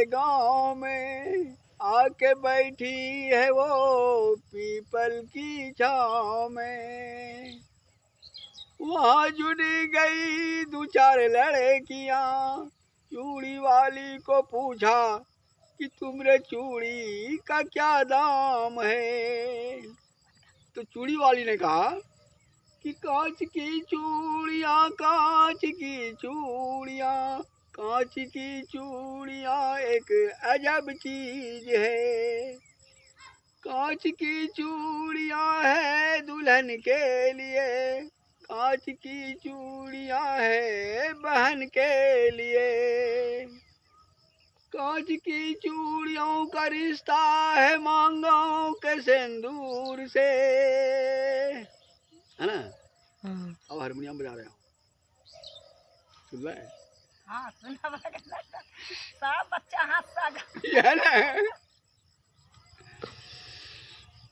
गांव में आके बैठी है वो पीपल की छाँव में। वहाँ जुड़ी गई दो चार लड़कियां, चूड़ी वाली को पूछा कि तुमरे चूड़ी का क्या दाम है। तो चूड़ी वाली ने कहा कि कांच की चूड़ियाँ, कांच की चूड़ियाँ, कांच की चूड़ियाँ एक अजब चीज है। कांच की चूड़ियाँ है दुल्हन के लिए, कांच की चूड़ियाँ है बहन के लिए। कांच की चूड़ियों का रिश्ता है मांगों के सिंदूर से, है ना। अब हारमोनियम बजा रहे हो, सुन रहे हैं? हाँ सुना सब बच्चा हाथ सा ये है ना,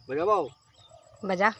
बजा पाओ। बजा।